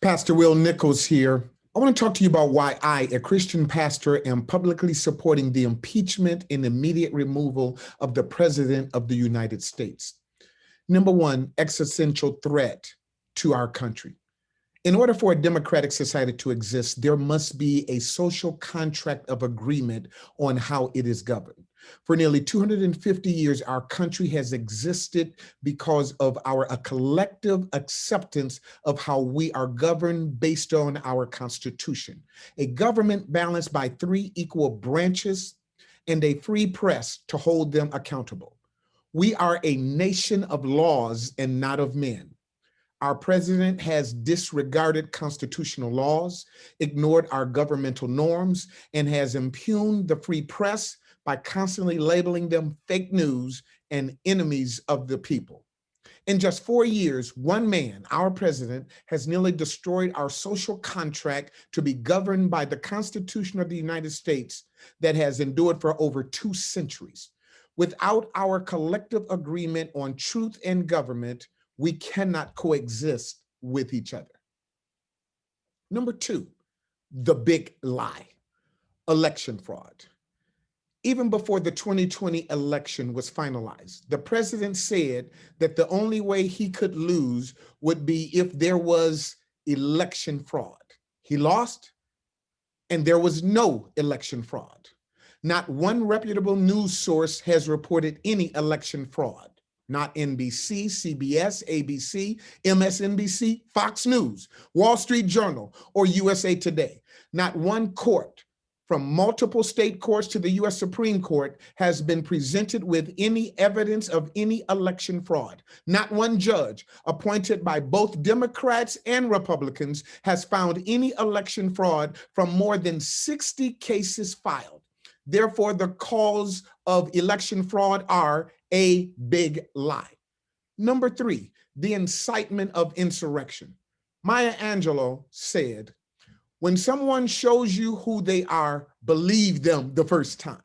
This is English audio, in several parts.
Pastor Wil Nichols here. I want to talk to you about why I, a Christian pastor, am publicly supporting the impeachment and immediate removal of the President of the United States. Number one, existential threat to our country. In order for a democratic society to exist, there must be a social contract of agreement on how it is governed. For nearly 250 years, our country has existed because of a collective acceptance of how we are governed based on our Constitution. A government balanced by three equal branches and a free press to hold them accountable. We are a nation of laws and not of men. Our president has disregarded constitutional laws, ignored our governmental norms, and has impugned the free press by constantly labeling them fake news and enemies of the people. In just 4 years, one man, our president, has nearly destroyed our social contract to be governed by the Constitution of the United States that has endured for over 2 centuries. Without our collective agreement on truth and government, we cannot coexist with each other. Number 2, the big lie, election fraud. Even before the 2020 election was finalized, the president said that the only way he could lose would be if there was election fraud. He lost, and there was no election fraud. Not one reputable news source has reported any election fraud. Not NBC, CBS, ABC, MSNBC, Fox News, Wall Street Journal, or USA Today. Not one court, from multiple state courts to the U.S. Supreme Court, has been presented with any evidence of any election fraud. Not one judge, appointed by both Democrats and Republicans, has found any election fraud from more than 60 cases filed. Therefore, the calls of election fraud are a big lie. Number 3, the incitement of insurrection. Maya Angelou said, when someone shows you who they are, believe them the first time.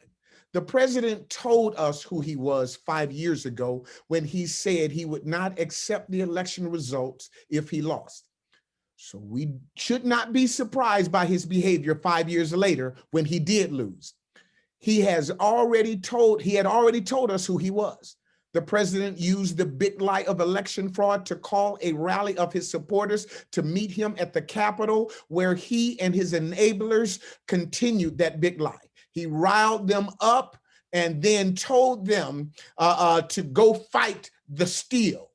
The president told us who he was 5 years ago when he said he would not accept the election results if he lost. So we should not be surprised by his behavior 5 years later when he did lose. He had already told us who he was. The president used the big lie of election fraud to call a rally of his supporters to meet him at the Capitol, where he and his enablers continued that big lie. He riled them up and then told them to go fight the steal,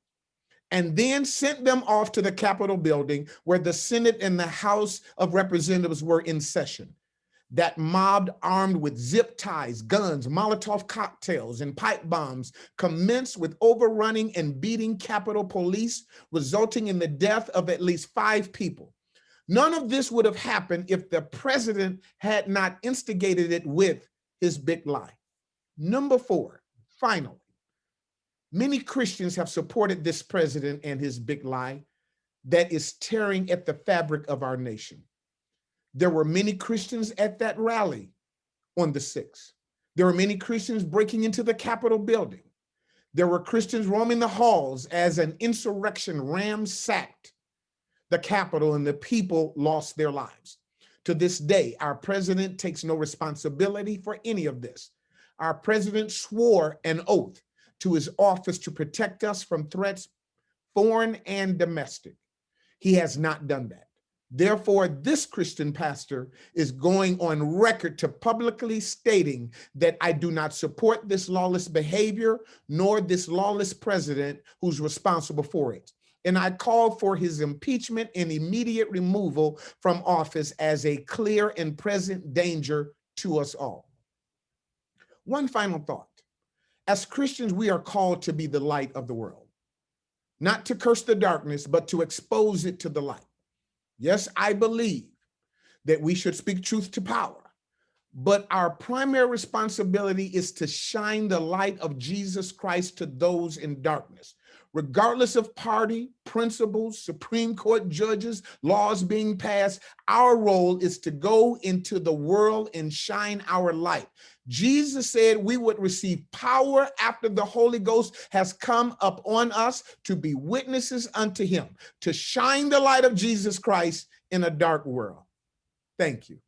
and then sent them off to the Capitol building where the Senate and the House of Representatives were in session. That mob, armed with zip ties, guns, Molotov cocktails, and pipe bombs, commenced with overrunning and beating Capitol Police, resulting in the death of at least 5 people. None of this would have happened if the president had not instigated it with his big lie. Number 4, finally, many Christians have supported this president and his big lie that is tearing at the fabric of our nation. There were many Christians at that rally on the 6th. There were many Christians breaking into the Capitol building. There were Christians roaming the halls as an insurrection ransacked the Capitol and the people lost their lives. To this day, our president takes no responsibility for any of this. Our president swore an oath to his office to protect us from threats, foreign and domestic. He has not done that. Therefore, this Christian pastor is going on record to publicly stating that I do not support this lawless behavior, nor this lawless president who's responsible for it. And I call for his impeachment and immediate removal from office as a clear and present danger to us all. One final thought. As Christians, we are called to be the light of the world, not to curse the darkness, but to expose it to the light. Yes, I believe that we should speak truth to power, but our primary responsibility is to shine the light of Jesus Christ to those in darkness, regardless of party, principals, Supreme Court judges, laws being passed. Our role is to go into the world and shine our light. Jesus said we would receive power after the Holy Ghost has come up on us to be witnesses unto him, to shine the light of Jesus Christ in a dark world. Thank you.